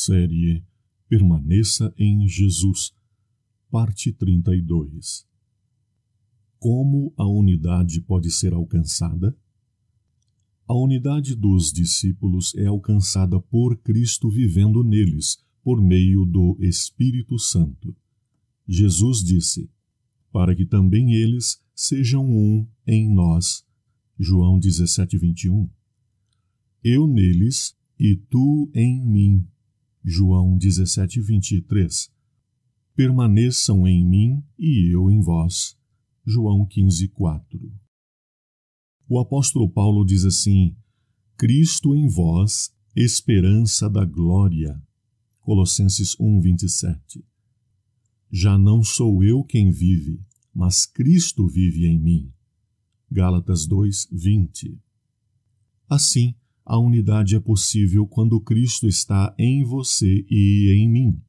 Série Permaneça em Jesus, parte 32. Como a unidade pode ser alcançada? A unidade dos discípulos é alcançada por Cristo vivendo neles, por meio do Espírito Santo. Jesus disse, para que também eles sejam um em nós. João 17:21. Eu neles e tu em mim. João 17:23. Permaneçam em mim e eu em vós. João 15:4. O apóstolo Paulo diz assim, Cristo em vós, esperança da glória. Colossenses 1:27. Já não sou eu quem vive, mas Cristo vive em mim. Gálatas 2:20. Assim, a unidade é possível quando Cristo está em você e em mim.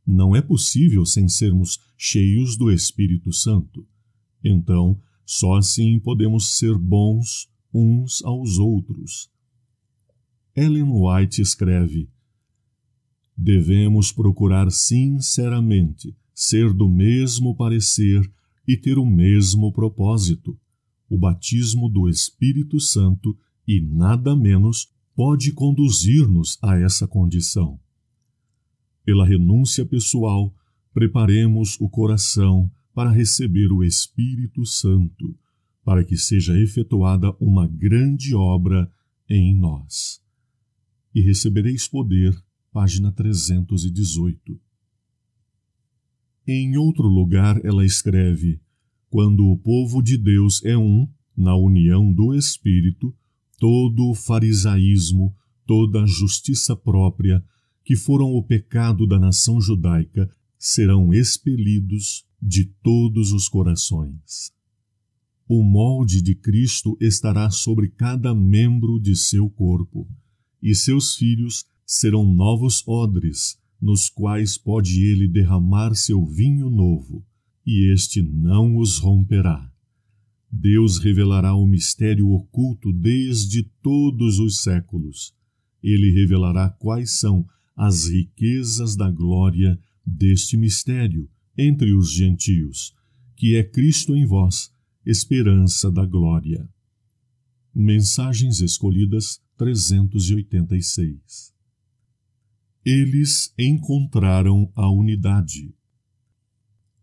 Não é possível sem sermos cheios do Espírito Santo. Então, só assim podemos ser bons uns aos outros. Ellen White escreve, devemos procurar sinceramente ser do mesmo parecer e ter o mesmo propósito. O batismo do Espírito Santo e nada menos pode conduzir-nos a essa condição. Pela renúncia pessoal, preparemos o coração para receber o Espírito Santo, para que seja efetuada uma grande obra em nós. E recebereis poder, página 318. Em outro lugar ela escreve, quando o povo de Deus é um, na união do Espírito, todo o farisaísmo, toda a justiça própria, que foram o pecado da nação judaica, serão expelidos de todos os corações. O molde de Cristo estará sobre cada membro de seu corpo, e seus filhos serão novos odres, nos quais pode ele derramar seu vinho novo, e este não os romperá. Deus revelará o mistério oculto desde todos os séculos. Ele revelará quais são as riquezas da glória deste mistério entre os gentios, que é Cristo em vós, esperança da glória. Mensagens Escolhidas 386. Eles encontraram a unidade.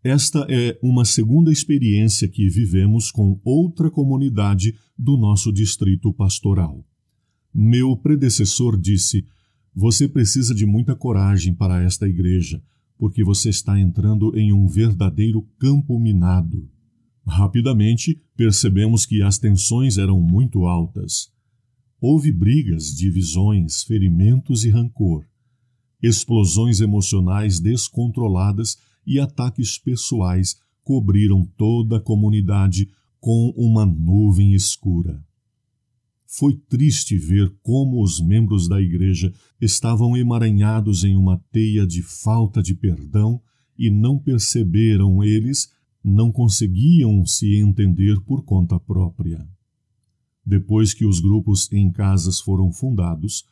Esta é uma segunda experiência que vivemos com outra comunidade do nosso distrito pastoral. Meu predecessor disse, você precisa de muita coragem para esta igreja, porque você está entrando em um verdadeiro campo minado. Rapidamente, percebemos que as tensões eram muito altas. Houve brigas, divisões, ferimentos e rancor. Explosões emocionais descontroladas e ataques pessoais cobriram toda a comunidade com uma nuvem escura. Foi triste ver como os membros da igreja estavam emaranhados em uma teia de falta de perdão e não perceberam eles, não conseguiam se entender por conta própria. Depois que os grupos em casas foram fundados,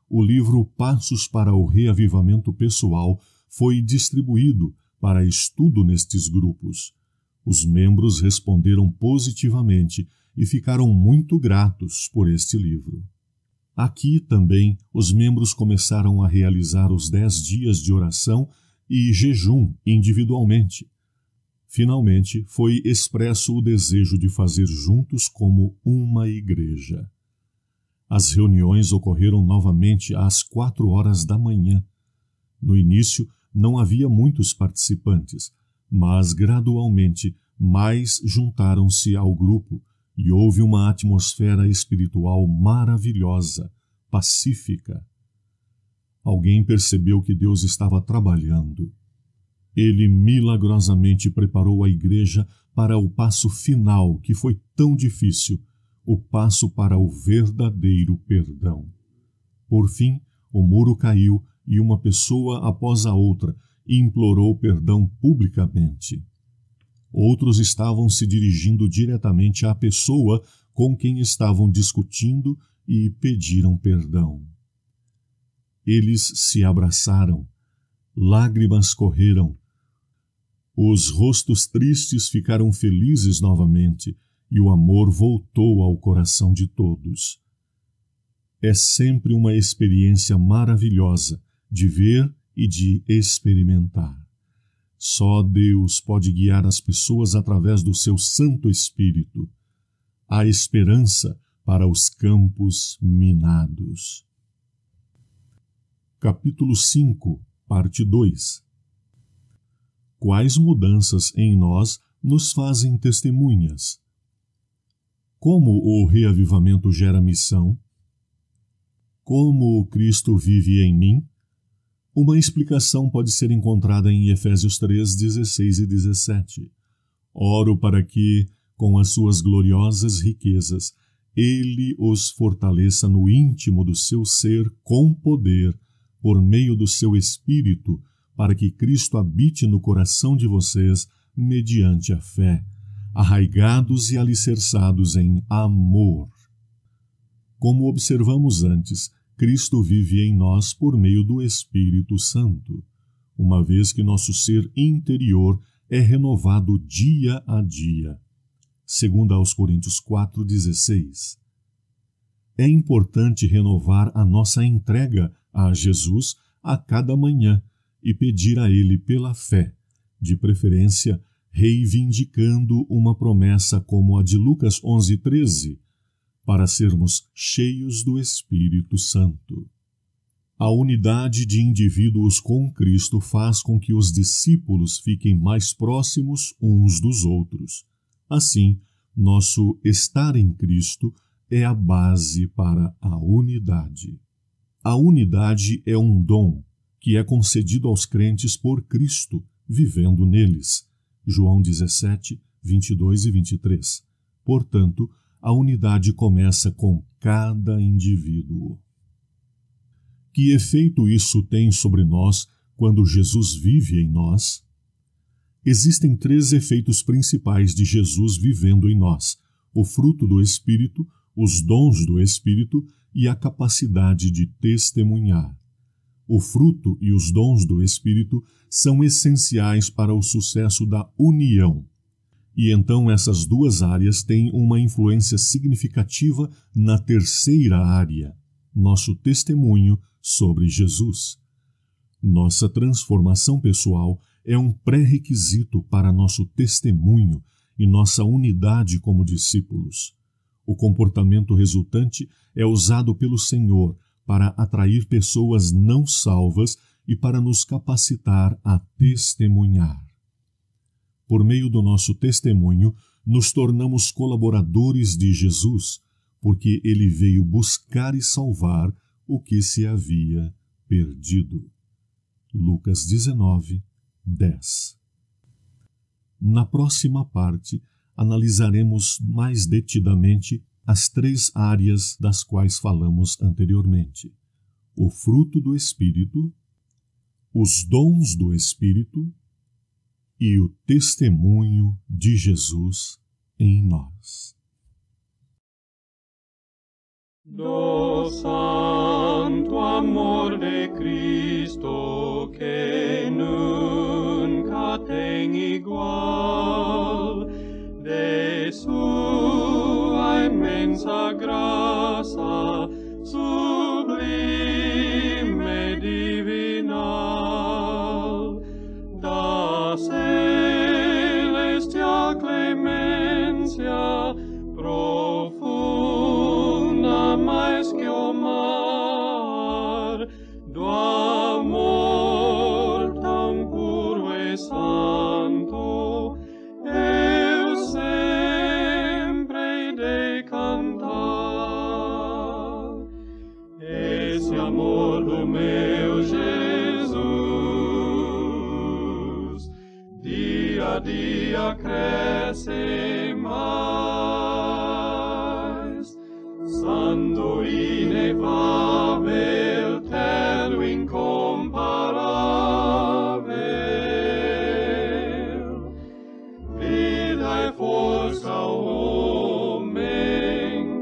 o livro Passos para o Reavivamento Pessoal foi distribuído para estudo nestes grupos. Os membros responderam positivamente e ficaram muito gratos por este livro. Aqui também os membros começaram a realizar os 10 dias de oração e jejum individualmente. Finalmente foi expresso o desejo de fazer juntos como uma igreja. As reuniões ocorreram novamente às 4h da manhã. No início, não havia muitos participantes, mas gradualmente mais juntaram-se ao grupo e houve uma atmosfera espiritual maravilhosa, pacífica. Alguém percebeu que Deus estava trabalhando. Ele milagrosamente preparou a igreja para o passo final, que foi tão difícil, o passo para o verdadeiro perdão. Por fim, o muro caiu e uma pessoa após a outra implorou perdão publicamente. Outros estavam se dirigindo diretamente à pessoa com quem estavam discutindo e pediram perdão. Eles se abraçaram, lágrimas correram, os rostos tristes ficaram felizes novamente e o amor voltou ao coração de todos. É sempre uma experiência maravilhosa de ver e de experimentar. Só Deus pode guiar as pessoas através do seu Santo Espírito. Há esperança para os campos minados. Capítulo 5, parte 2. Quais mudanças em nós nos fazem testemunhas? Como o reavivamento gera missão? Como Cristo vive em mim? Uma explicação pode ser encontrada em Efésios 3, 16 e 17. Oro para que, com as suas gloriosas riquezas, Ele os fortaleça no íntimo do seu ser com poder, por meio do seu Espírito, para que Cristo habite no coração de vocês mediante a fé, arraigados e alicerçados em amor. Como observamos antes, Cristo vive em nós por meio do Espírito Santo, uma vez que nosso ser interior é renovado dia a dia. Segundo aos Coríntios 4,16. É importante renovar a nossa entrega a Jesus a cada manhã e pedir a Ele pela fé, de preferência reivindicando uma promessa como a de Lucas 11,13, para sermos cheios do Espírito Santo. A unidade de indivíduos com Cristo faz com que os discípulos fiquem mais próximos uns dos outros. Assim, nosso estar em Cristo é a base para a unidade. A unidade é um dom que é concedido aos crentes por Cristo, vivendo neles. João 17, 22 e 23. Portanto, a unidade começa com cada indivíduo. Que efeito isso tem sobre nós quando Jesus vive em nós? Existem 3 efeitos principais de Jesus vivendo em nós: o fruto do Espírito, os dons do Espírito e a capacidade de testemunhar. O fruto e os dons do Espírito são essenciais para o sucesso da união. E então essas 2 áreas têm uma influência significativa na terceira área, nosso testemunho sobre Jesus. Nossa transformação pessoal é um pré-requisito para nosso testemunho e nossa unidade como discípulos. O comportamento resultante é usado pelo Senhor para atrair pessoas não salvas e para nos capacitar a testemunhar. Por meio do nosso testemunho, nos tornamos colaboradores de Jesus, porque Ele veio buscar e salvar o que se havia perdido. Lucas 19, 10. Na próxima parte, analisaremos mais detidamente as 3 áreas das quais falamos anteriormente: o fruto do Espírito, os dons do Espírito e o testemunho de Jesus em nós. Do santo amor de Cristo, que nunca tem igual, de sua imensa graça, sublime divinal, da celestial clemência, profunda mais que o mar, do amor tão puro e santo, eu sempre hei de cantar. Esse amor do meu Jesus, dia a dia cresce mais, santo, inefável, terno, incomparável, vida e força ao homem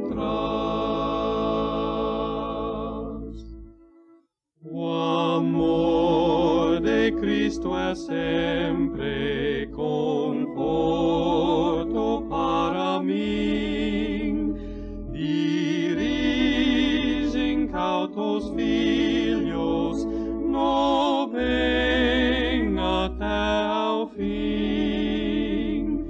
traz. O é sempre conforto para mim. Dirige incautos filhos, no bem até ao fim.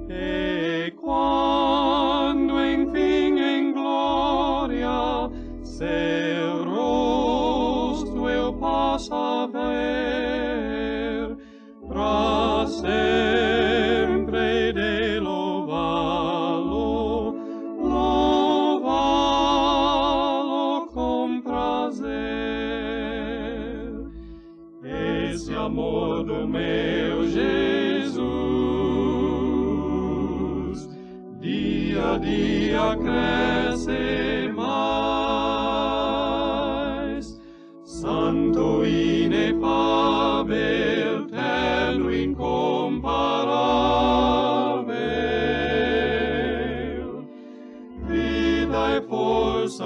E quando enfim em glória seu rosto eu possa ver, pra sempre de louvá-lo, louvá-lo com prazer. Esse amor do meu Jesus, dia a dia cresce mais. Santo, inefável, terno, incomparável, vida e força